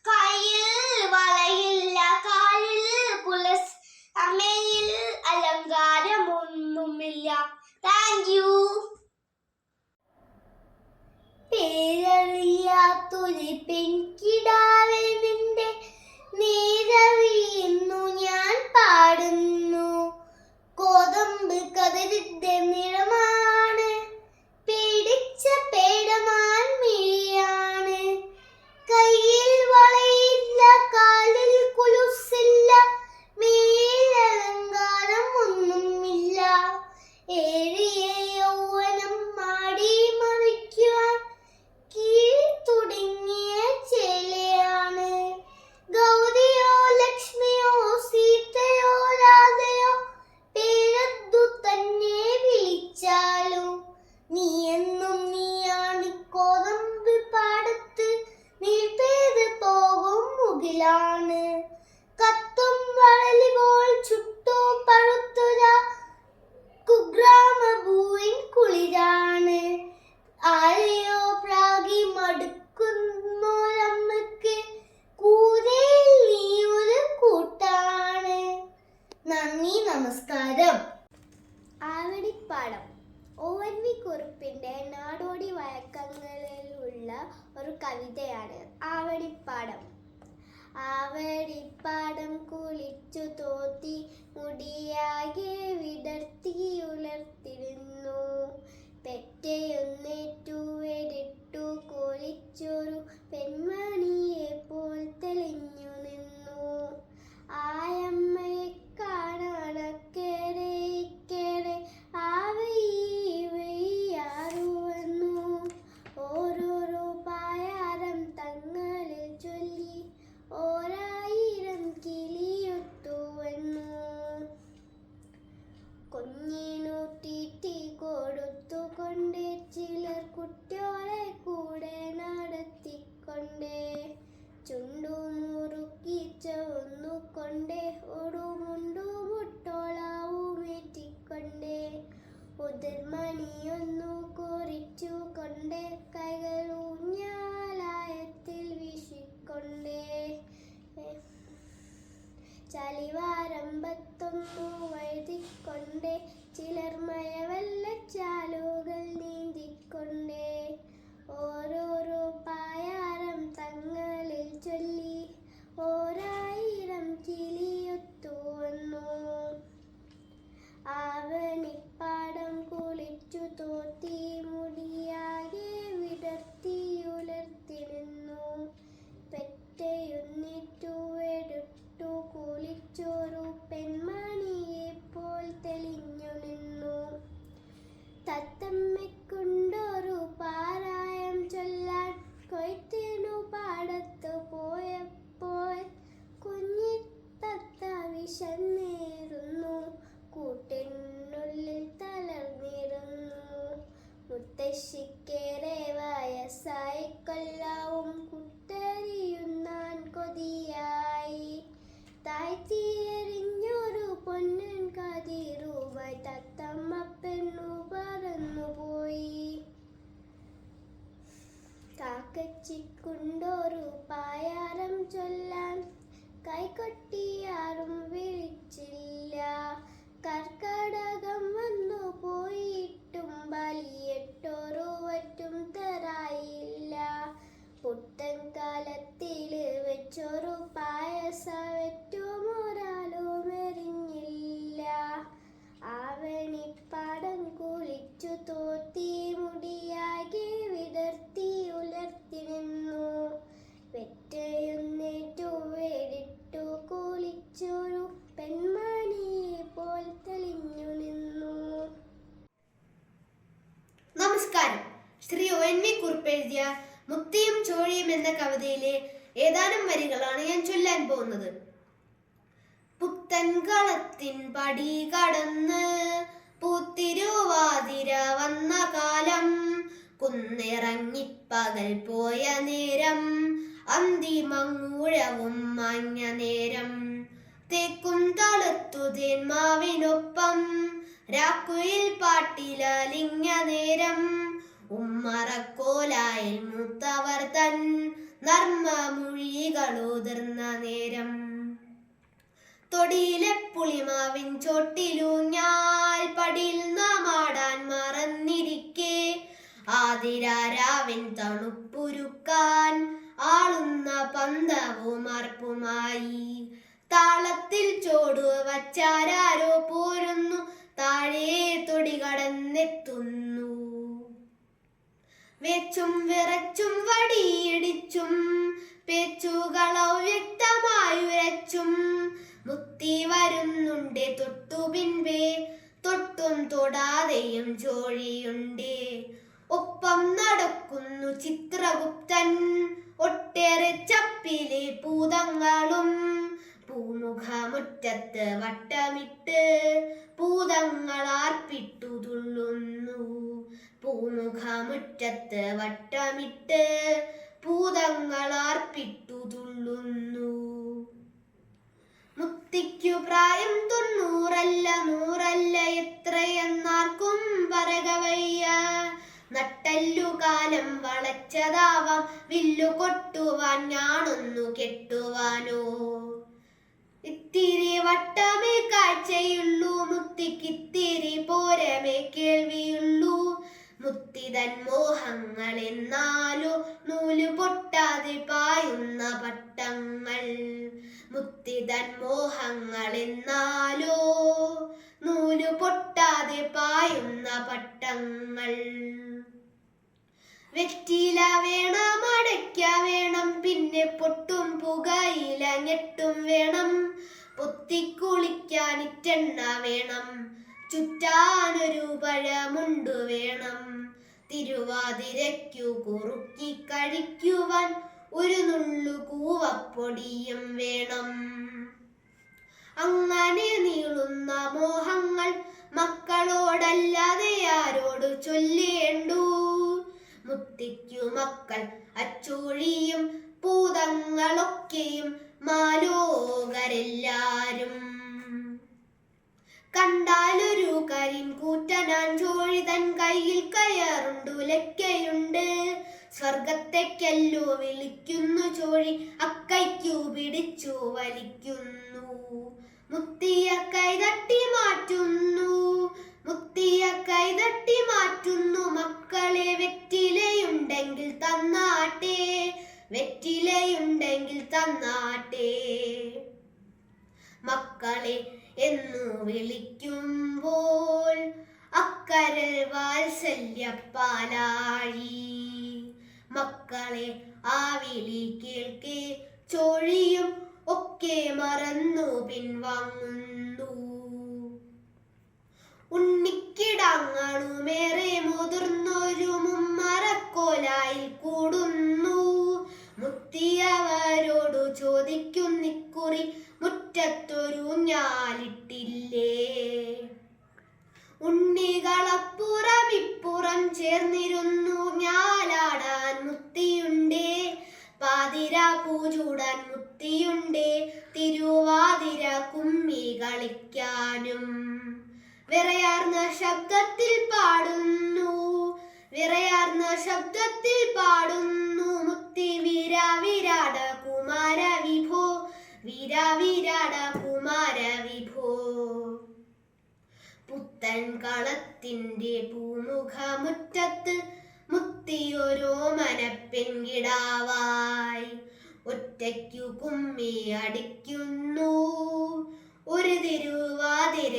കയ്യിൽ വളയില്ല കാലിൽ കുലസ് അമ്മയിൽ അലങ്കാരമൊന്നുമില്ല താങ്ക് യു പേരറിയാത്തൊരു പെൺകിടാവേ നിന്റെ നേരറിയുന്നു ഞാൻ പാടുന്നു കോതമ്പ് കതിരിന്റെ നിറമാണ് പേടിച്ച പേടമാൻ മിഴിയാണ് കയ്യിൽ വളയില്ല കാലിൽ കുലുസില്ല മേൽ അലങ്കാരം ഒന്നുമില്ല ഏറിയ യൗവനം മാടി മറിക്കുവാൻ കീഴ് തുടങ്ങിയ ചേലയാണ് ഗൗരിയോ ലക്ഷ്മിയോ സീതയോ രാധയോ പേരദ്ദു തന്നെ വിളിച്ചാലോ നീ എന്നും നീയാണ് കോതമ്പ് പാടത്ത് നീർപെയ്ത് പോകും മുകിലാണ് കത്തും വരലിപോൾ ചുട്ടോ പഴുത്തുര കുഗ്രാമഭൂവിൻ കുളിരാണ് ആരെയോ പ്രാഗി മടുക്കുന്നൊരമ്മക്ക് കൂരയിൽ നീയൊരു കൂട്ടാണ് നന്ദി നമസ്കാരം ആവടിപ്പാടം ONV കുറുപ്പിന്റെ നാടോടി വഴക്കങ്ങളിലുള്ള ഒരു കവിതയാണ് ആവടിപ്പാടം ആവടിപ്പാടം കുളിച്ചു തോത്തി മുടിയാകെ വിടർത്തി ഉലർത്തിരുന്നു പെറ്റയൊന്നേറ്റു വെടിട്ടു കോലിച്ചൊരു പെൺമണിയെ പോൽ തെളിഞ്ഞു നിന്നു ആയമ്മയെ കാണാനക്കേറെ ഇക്കേറെ ആവയ്യാറുവന്നു ഓരോരോ പായാരം തങ്ങളിൽ ചൊല്ലി ഓരായിരം കിളിയൊത്തുവന്നു കുഞ്ഞിനു തീറ്റി കൊടുത്തുകൊണ്ട് ചിലർ കുട്ടിയോളെ കൂടെ നടത്തിക്കൊണ്ടേ ചുണ്ടു മുറുക്കി ചുവന്നുകൊണ്ടേ ഒടുമുണ്ടു മുട്ടോളവുമേറ്റിക്കൊണ്ടേ ഉതിർമണിയൊന്നു കുറിച്ചു കൊണ്ടേ കൈകൾ ഊഞ്ഞാലായത്തിൽ വീശിക്കൊണ്ടേ ചളിവാരമ്പത്തൊന്നു വഴുതിക്കൊണ്ടേ ചിലർ മഴവെള്ളച്ചാലുകൾ നീന്തിക്കൊണ്ടേ ഓരോരോ പായാരം തങ്ങളിൽ ചൊല്ലി ഓരായിരം കിളിയൊത്തുവന്നു ആവണിപ്പാടം കുളിച്ചു തോത്തി മുടിയാകെ വിടർത്തി ഉലർത്തി നിന്നു പെറ്റയൊന്നിറ്റു എടുത്തു കുളിച്ചൊരു പെൺമണിയെ പോൽ തെളിഞ്ഞു നിന്നു തത്തമ്മയ്ക്കുണ്ടൊരു പാറ കൈക്കൊല്ലാവും കുത്തരിയുന്നാൻ കൊതിയായി താഴ്ത്തിയെറിഞ്ഞൊരു പൊന്നൻ കതിരുവായി തത്തമ്മ പെണ്ണു പറന്നുപോയി കാക്കച്ചിക്കൊണ്ടൊരു പായാരം ചൊല്ലാൻ കൈകൊട്ടിയാരും വിളിച്ചില്ല കർക്കടകം വന്നു പോയിട്ടും ബലിയിട്ടൊരുവറ്റും തരായില്ല പുത്തൻ കാലത്തില് വെച്ചൊരു പായസവറ്റും ഒരാളും എറിഞ്ഞില്ല ആവണിപ്പാടം കുളിച്ചു തോത്തി മുടിയാകെ വിടർത്തി ഉലർത്തി നിന്നു വെറ്റയുന്നേറ്റു വേടിട്ടു കുളിച്ചൊരു പെൺമണിയെ പോൽ തെളിഞ്ഞു നിന്നു. നമസ്കാരം. ശ്രീ ONV കുറുപ്പ് എഴുതിയ മുക്തിയും ചോഴിയും എന്ന കവിതയിലെ ഏതാനും വരികളാണ് ഞാൻ ചൊല്ലാൻ പോകുന്നത്. പുത്തൻ കളത്തിൻ പടി കടന്ന് പൂത്തിരുവാതിര വന്ന കാലം കുന്നിറങ്ങി പകൽ പോയ നേരം അന്തിമങ്ങൂഴവും മാഞ്ഞ നേരം തേക്കും തളുത്തു തേന്മാവിനൊപ്പം രാക്കുയിൽ പാട്ടിലലിഞ്ഞ നേരം ഉമ്മറക്കോലായിൽ മൂത്തവർ തൻ നർമ്മമൊഴികളുതിർന്ന നേരം തൊടിയിലെ പുളിമാവിൻ ചോട്ടിലൂഞ്ഞാൽ പടിയിൽ നാമാടാൻ മറന്നിരിക്കെ ആതിരാരാവിൻ തണുപ്പുരുക്കാൻ ആളുന്ന പന്തവും അർപ്പുമായി താളത്തിൽ ചോടു വച്ചാരോ പോരുന്നു താഴെ തൊടി കടന്നെത്തുന്നു വെച്ചും വിറച്ചും വടിയിടിച്ചും പേച്ചുകളോ വ്യക്തമായുരച്ചും മുത്തി വരുന്നുണ്ട് തൊട്ടു പിൻപേ തൊട്ടും തൊടാതെയും ചോഴിയുണ്ട് ഒപ്പം നടക്കുന്നു ചിത്രഗുപ്തൻ ഒട്ടേറെ ചപ്പിലെ പൂതങ്ങളും പൂമുഖമുറ്റത്ത് വട്ടമിട്ട് പൂതങ്ങളാർപ്പിട്ടു തുള്ളുന്നു പൂമുഖമുറ്റത്ത് വട്ടമിട്ട് പൂതങ്ങളാർപ്പിട്ടു തുള്ളുന്നു മുക്തിക്കു പ്രായം 90 എത്രയെന്നാർക്കും പറകവയ്യ നട്ടല്ലുകാലം വളച്ചതാവാം വില്ലു കൊട്ടുവാൻ ഞാനൊന്നു കെട്ടുവാനോ ഇത്തിരി വട്ടമേ കാഴ്ചയുള്ളൂ മുക്തിക്കിത്തിരി പോരമേ കേൾവിയുള്ളൂ മുക്തിതൻ മോഹങ്ങൾ എന്നാലോ നൂല് പൊട്ടാതെ പായുന്ന പട്ടങ്ങൾ മുക്തിതൻ മോഹങ്ങൾ എന്നാലോ നൂല് പൊട്ടാതെ പായുന്ന പട്ടങ്ങൾ വെറ്റില വേണം അടയ്ക്ക വേണം പിന്നെ പൊട്ടും പുകയില ഞെട്ടും വേണം പൊത്തിക്കുളിക്കാൻ ഇറ്റെണ്ണ വേണം ചുറ്റാനൊരു പഴമുണ്ടു വേണം തിരുവാതിരയ്ക്കു കുറുക്കി കഴിക്കുവാൻ ഒരു നുള്ളു കൂവപ്പൊടിയും വേണം അങ്ങനെ നീളുന്ന മോഹങ്ങൾ മക്കളോടല്ലാതെ ആരോട് ചൊല്ലേണ്ടു മുക്തിക്കു മക്കൾ അച്ചോഴിയും പൂതങ്ങളൊക്കെയും മാലോകരെല്ലാരും കണ്ടാലൊരു കരിൻ കൂറ്റനാൻ ചോഴി തൻ കയ്യിൽ കയറുണ്ടു ലക്കയുണ്ട് സ്വർഗത്തേക്കല്ലോ വിളിക്കുന്നു ചോഴി അക്കൈക്കു പിടിച്ചു വലിക്കുന്നു മുക്തിയ കൈതട്ടി മാറ്റുന്നു മുക്തിയ കൈതട്ടി മാറ്റുന്നു മക്കളെ വെറ്റിലയുണ്ടെങ്കിൽ തന്നാട്ടെ വെറ്റിലയുണ്ടെങ്കിൽ തന്നാട്ടെ മക്കളെ എന്നു വിളിക്കുമ്പോൾ അക്കരെ വാത്സല്യപ്പാലാഴി മക്കളെ ആ വിളി കേൾക്കെ ചോഴിയും ഒക്കെ മറന്നു പിൻവാങ്ങുന്നു ഉണ്ണിക്കിടങ്ങണുമേറെ മുതിർന്നൊരു മുമ്മറക്കോലായിൽ കൂടുന്നു മുത്തിയവരോടു ചോദിക്കുന്നിക്കുറി മുറ്റത്തൊരു ഞാലിട്ടില്ലേ ഉണ്ണികളപ്പുറം ഇപ്പുറം ചേർന്നിരുന്നു ഞാലാടാൻ മുത്തിയും പൂചൂടാൻ മുത്തിയുണ്ടേ തിരുവാതിര കുമ്മി കളിക്കാനും. വിറയാർന്ന ശബ്ദത്തിൽ പാടുന്നു, വിറയാർന്ന ശബ്ദത്തിൽ പാടുന്നു മുത്തി വീരാവിരാട കുമാര വിഭോ, വീരാവിരാട കുമാര വിഭോ. പുത്തൻ കളത്തിന്റെ പൂമുഖമുറ്റത്ത് മുത്തിയൊരു മനപ്പെൺകിടാവായി ഒറ്റയ്ക്കു കുമ്മി അടിക്കുന്നു, ഒരു തിരുവാതിരയാടുന്നു.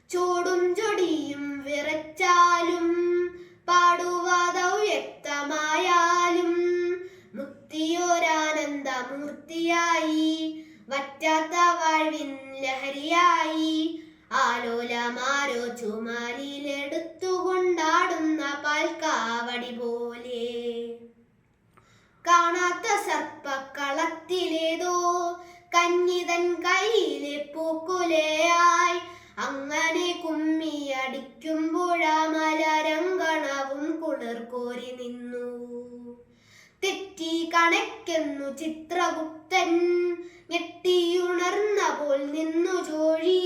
ചോടും ചൊടിയും വിറച്ചാലും പാടുവാതവ്യക്തമായാലും മുത്തിയൊരാനന്ദമൂർത്തിയായി വറ്റാത്ത വാഴ്വിൻ ലഹരിയായി ആലോലമാരോ ചുമലിലെടുത്തുകൊണ്ടാടുന്ന പാൽക്കാവടി പോലെ. കാണാത്ത സർപ്പക്കളത്തിലേതോ കഞ്ഞിതൻ കയ്യിലെ പൂക്കുലയായി അങ്ങനെ കുമ്മി അടിക്കുമ്പോഴാ മലരങ്കണവും കുളിർ കോരി നിന്നു. തെറ്റി കണയ്ക്കുന്നു ചിത്രഗുപ്തൻ, ഞെട്ടിയുണർന്ന പോൽ നിന്നു ചോഴി.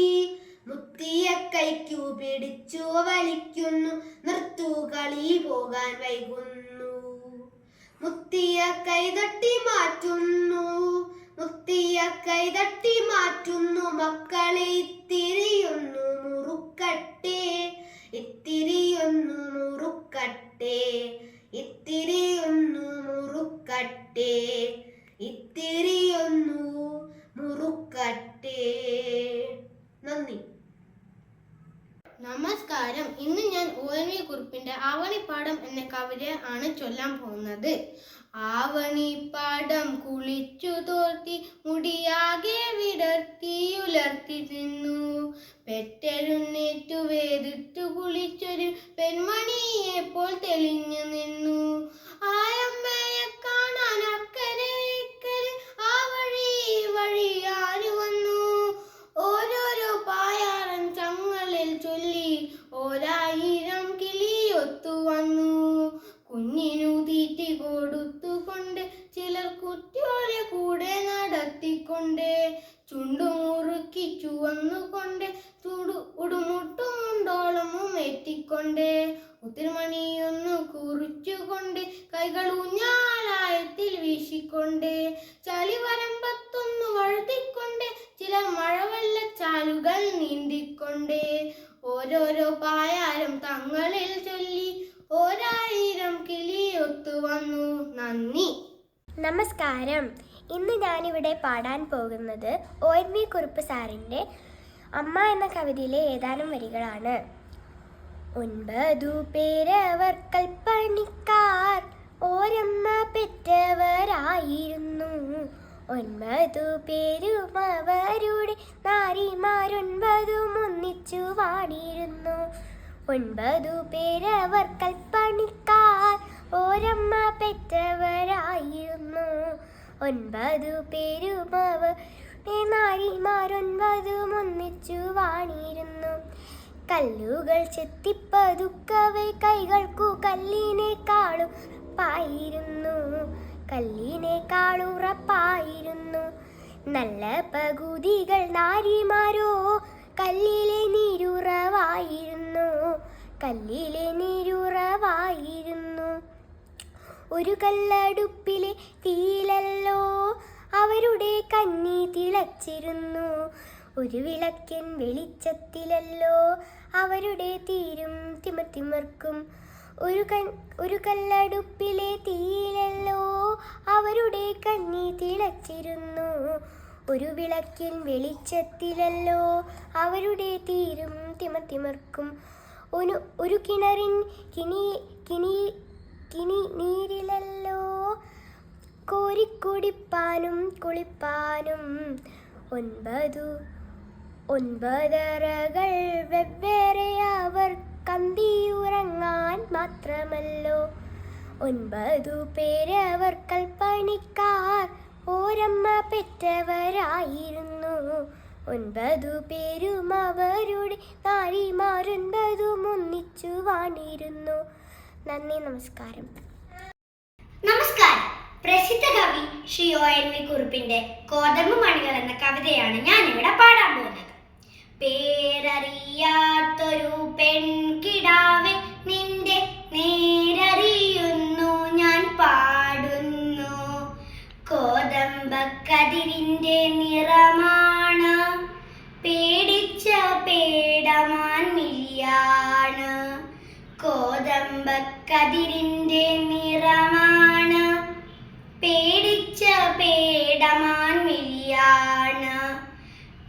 മുത്തിയെ കൈക്കു പിടിച്ചു വലിക്കുന്നു, നിർത്തു കളി പോകാൻ വൈകുന്നു. മുത്തിയെ കൈതട്ടി മാറ്റുന്നു, മുത്തിയെ കൈതട്ടി മാറ്റുന്നു. മക്കളെ ഇത്തിരിയൊന്നു മുറുക്കട്ടെ, ഇത്തിരിയൊന്നു മുറുക്കട്ടെ, ഇത്തിരിയൊന്നു മുറുക്കട്ടെ, ഇത്തിരിയൊന്നു മുറുക്കട്ടെ. നന്ദി. നമസ്കാരം. ഇന്ന് ഞാൻ ONV കുറുപ്പിന്റെ ആവണിപ്പാടം എന്ന കവിത ആണ് ചൊല്ലാൻ പോകുന്നത്. ആവണിപ്പാടം കുളിച്ചു തോർത്തി മുടിയാകെ വിടർത്തി ഉലർത്തി നിന്നു, പെട്ടെഴുന്നേറ്റു വേദിട്ടു കുളിച്ചൊരു പെൺമണിയെ പോൽ തെളിഞ്ഞു നിന്നു. ആയമ്മയെ കാണാൻ അക്കരെ ഇക്കരെ ആ വഴി വഴി ആര് വന്നു. ഓരോരോ പായാറൻ ചങ്ങളിൽ ചൊല്ലി ഓരായിരം കിളിയൊത്തു വന്നു. കുഞ്ഞിനു തീറ്റി കൊടുത്തുകൊണ്ട് ചിലർ കുട്ടിയോളെ കൂടെ നടത്തിക്കൊണ്ട്, ചുണ്ടുമുറുക്കി ചുവന്നുകൊണ്ട് ഉടുമുട്ടുമുണ്ടോളമും എത്തിക്കൊണ്ട്, ഉത്തിരിമണിയൊന്നു കുറിച്ചുകൊണ്ട് കൈകൾ ഊഞ്ഞാലായത്തിൽ വീശിക്കൊണ്ട്, ചളിവരമ്പത്തൊന്നു വഴുതിക്കൊണ്ട് ചിലർ മഴവെള്ളച്ചാലുകൾ നീന്തിക്കൊണ്ട്, ഓരോരോ പായാരം തങ്ങളിൽ ചൊല്ലി ഓരായിരം കിളിയൊത്തു വന്നു. നന്ദി. നമസ്കാരം. ഇന്ന് ഞാനിവിടെ പാടാൻ പോകുന്നത് ONV കുറുപ്പ് സാറിൻ്റെ അമ്മ എന്ന കവിതയിലെ ഏതാനും വരികളാണ്. 9 പേരവർ കൽപ്പണിക്കാർ ഓരമ്മ പെറ്റവരായിരുന്നു. 9 പേരും അവരുടെ നാരിമാരൊൻപതും ഒന്നിച്ചു വാണിരുന്നു. 9 പേരവർ കൽപ്പണിക്കാർ ഓരമ്മ പെറ്റവരായിരുന്നു. 9 പേരും അവരുടെ നാരിമാരൊൻപതും ഒന്നിച്ചു വാണിരുന്നു. കല്ലുകൾ ചെത്തിപ്പതുക്കവേ കൈകൾക്കു കല്ലിനേക്കാളുറപ്പായിരുന്നു, കല്ലിനേക്കാളുറപ്പായിരുന്നു. നല്ല പകുതികൾ നാരിമാരോ കല്ലിലെ നീരുറവായിരുന്നു, കല്ലിലെ നീരുറവായിരുന്നു. ഒരു കല്ലടുപ്പിലെ തീയിലല്ലോ അവരുടെ കന്നി തിളച്ചിരുന്നു. ഒരു വിളക്കിൻ വെളിച്ചത്തിലല്ലോ അവരുടെ തീരും തിമർക്കും. ഒരു കല്ലടുപ്പിലെ തീയിലല്ലോ അവരുടെ കന്നി തിളച്ചിരുന്നു. ഒരു വിളക്കിൻ വെളിച്ചത്തിലല്ലോ അവരുടെ തീരും തിമർക്കും. ഒരു കിണറിൻ കിനി നീരിലല്ലോ കോരിക്കുടിപ്പാനും കുളിപ്പാനും. 9 അറകൾ വെവ്വേറെ അവർ കന്തിയുറങ്ങാൻ മാത്രമല്ലോ. 9 പേരവർ കൽപ്പണിക്കാർ ഓരമ്മ പെറ്റവരായിരുന്നു. 9 പേരും അവരുടെ നാരിമാരൊൻപതും ഒന്നിച്ചു വാണിരുന്നു. നന്ദി, നമസ്കാരം. നമസ്കാരം. ശ്രീ ONV കുറുപ്പിന്റെ കോതമ്പ് മണികൾ എന്ന കവിതയാണ് ഞാൻ ഇവിടെ പാടാൻ പോകുന്നത്. പേരറിയാത്തൊരു പെൺകിടാവെ നിന്റെ നേരറിയുന്നു ഞാൻ പാടുന്നു. കോതമ്പക്കതിരിന്റെ നിറമാണ്, പേടിച്ച പേടമാൻ മിഴിയാണ്. കോതമ്പക്കതിരിന്റെ നിറമാണ്, പേടിച്ച പേടമാൻ മിഴിയാണ്.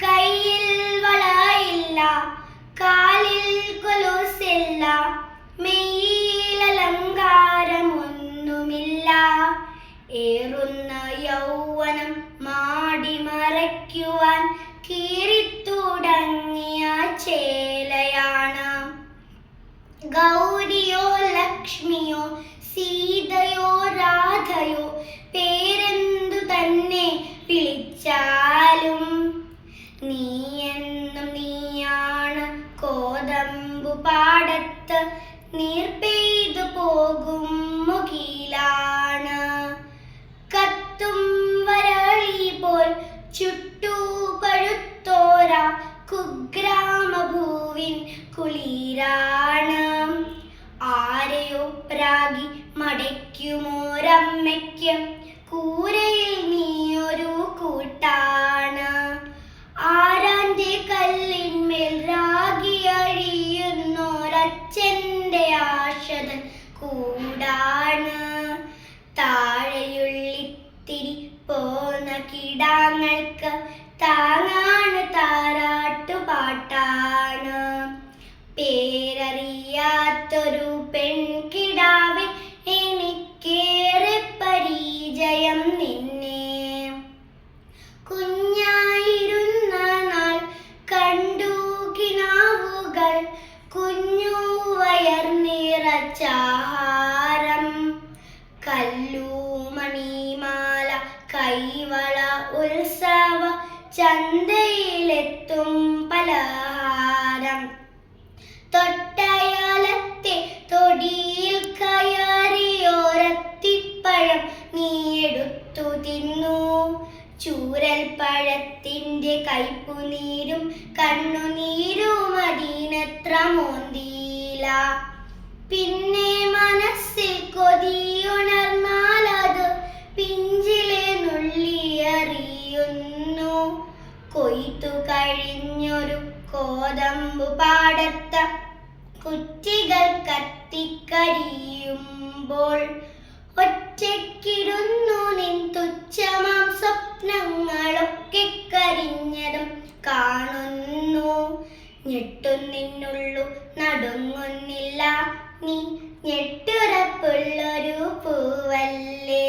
കയ്യിൽ വളയില്ല, കാലിൽ കൊലുസില്ല, മെയ്യിൽ അലങ്കാരമൊന്നുമില്ല. ഏറുന്ന യൗവനം മാടി മറയ്ക്കുവാൻ കീറിത്തുടങ്ങിയ ചേലയാണ്. ഗൗരിയോ ലക്ഷ്മിയോ സീതയോ രാധയോ പേരെന്തു തന്നെ വിളിച്ചാലും നീയെന്നും നീയാണ്. കോതമ്പു പാടത്ത് നീർ പെയ്തു പോകും മുകിലാണ്. കത്തും വരളി പോൽ ചുട്ടു പഴുത്തോര കുഗ്രാമഭൂവിൻ കുളിരാണ്. ആരെയോ രാഗി മടയ്ക്കുമോരമ്മയ്ക്ക് കൂരയിൽ നീയൊരു കൂട്ടാണ്. ആരാന്റെ കല്ലിന്മേൽ രാഗി അഴിയുന്നോരച്ഛൻ്റെ ആശതൻ കൂടാണ്. താഴെയുള്ളിത്തിരി പോന്ന കിടാങ്ങൾക്ക് താങ്ങാണ് താരാട്ടുപാട്ടാണ്. പേരറിയാത്തൊരു പെൺകിടാവെ എനിക്കേറെ പരിചയം നിന്നെ. കുഞ്ഞായിരുന്ന നാൾ കണ്ടു കിനാവുകൾ, കുഞ്ഞു വയർ നിറച്ചാഹാരം. കല്ലുമണിമാല കൈവള ഉത്സവ ചന്തയിലെത്തും പലഹാരം. തൊട്ടയാലത്തെ തൊടിയിൽ കയറിയോരത്തിപ്പഴം നീ എടുത്തു തിന്നു. ചൂരൽ പഴത്തിൻ്റെ കയ്പുനീരും കണ്ണുനീരും അതിനത്ര മോന്തിയില്ല. പിന്നെ മനസ്സിൽ കൊതിയുണർന്നാലത് പിഞ്ചിലെ നുള്ളിയറിയുന്നു. കൊയ്ത്തു കഴിഞ്ഞൊരു കോതമ്പു പാടത്ത കുറ്റികൾ കത്തിക്കരിയുമ്പോൾ ഒറ്റയ്ക്കിരുന്നു നിൻ തുച്ഛമാം സ്വപ്നങ്ങളൊക്കെ കരിഞ്ഞതും കാണുന്നു. ഞെട്ടുന്നിന്നുള്ളു നടുങ്ങുന്നില്ല, നീ ഞെട്ടുറപ്പുള്ളൊരു പൂവല്ലേ.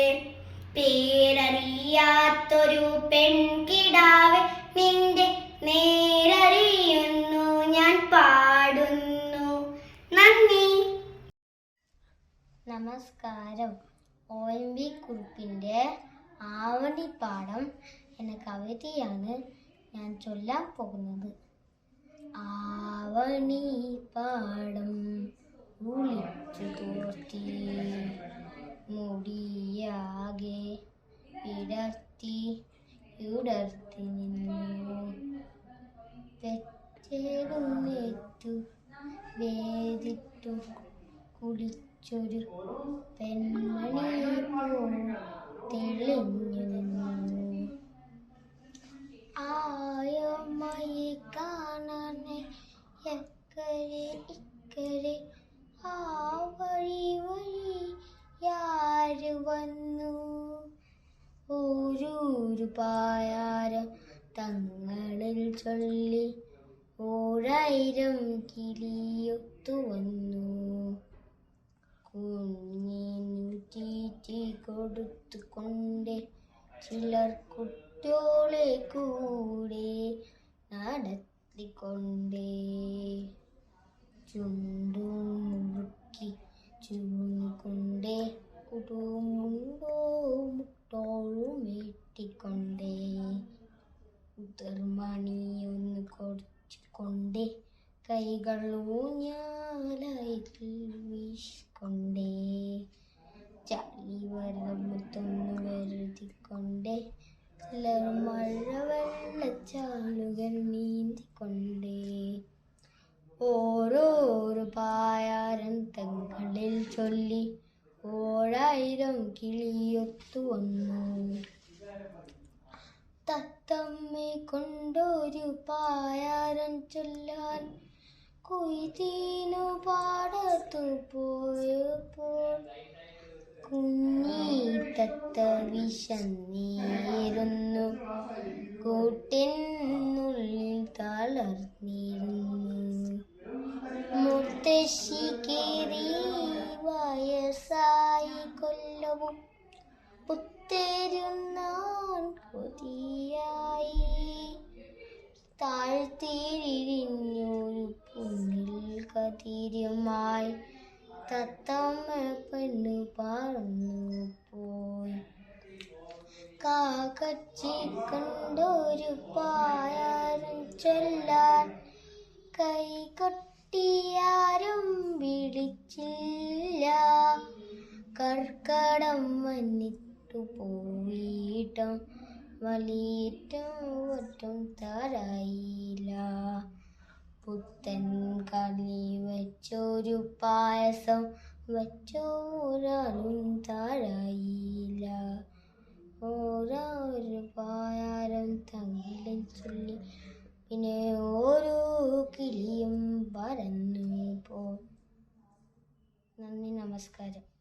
പേരറിയാത്തൊരു പെൺകിടാവെ നിന്റെ നേരറിയുന്നു ഞാൻ പാടുന്നു. നന്ദി. നമസ്കാരം. ONV കുറുപ്പിൻ്റെ ആവണിപ്പാടം എന്ന കവിതയാണ് ഞാൻ ചൊല്ലാൻ പോകുന്നത്. ആവണിപ്പാടം ഉളിച്ചു തോർത്തി, മുടിയാകെ വിടർത്തി ഉടർത്തി നിന്നു. പെറ്റേറുന്നേറ്റു വേദിട്ടു കുളിച്ചൊരു പെൺമണി പോൽ തെളിഞ്ഞു നിന്നു. ആയമായി കാണാനെ എക്കരെ ഇക്കരെ ആ വഴി വഴി യാര് വന്നു. ഓരൂരു പായാരം തങ്ങളിൽ ചൊല്ലി ഓരായിരം കിളിയൊത്തു വന്നു. കുഞ്ഞിനു തീറ്റി കൊടുത്തുകൊണ്ടേ ചിലർ കുട്ടിയോളെ കൂടെ നടത്തിക്കൊണ്ടേ. ചുണ്ടു മുറുക്കി ചൂണിക്കൊണ്ടേ കുടുമുണ്ടോ മുട്ടോളും വീട്ടിക്കൊണ്ടേ. ഉതിർമണിയൊന്ന് കുറച്ചുകൊണ്ടേ കൈകൾ ഊഞ്ഞാലായി വീശിക്കൊണ്ടേ. ചളി വരമ്പത്തൊന്ന് വെറുതിക്കൊണ്ട് ഓരായിരം കിളിയൊത്തു വന്നു. തത്തമ്മെ കൊണ്ടൊരു പായാരം ചൊല്ലാൻ കൊയ്തീനു പാടത്തു പോയപ്പോൾ കുഞ്ഞി തത്ത വിശന്നീരുന്നു. കൂട്ടിനുള്ളിൽ തളർന്നിരുന്നു. മുത്തശ്ശി കേറി വയസ്സായി കൊല്ലവും പുത്തരുന്നാൻ കൊതിയായി. താഴ്ത്തിരിഞ്ഞൊരു പുണ്ണിൽ കതിരുമായി തത്തമ്മ പെണ്ണ് പറന്നു പോയി. കാക്കച്ചി കണ്ടൊരു പായാരം ചൊല്ലാൻ കൈകൊട്ടിയാരും വിളിച്ചില്ല. കർക്കടം വന്നിട്ടു പോയിട്ടും വലിയിട്ടും ഒട്ടും തരായില്ല. പുത്തൻ കളി വെച്ചൊരു പായസം വെച്ചോരാളും തരായില്ല. ഓരോ പായാരം തങ്ങളിൽ ചൊല്ലി പിന്നെ ഓരോ കിളിയും പറന്നു പോ. നന്ദി, നമസ്കാരം.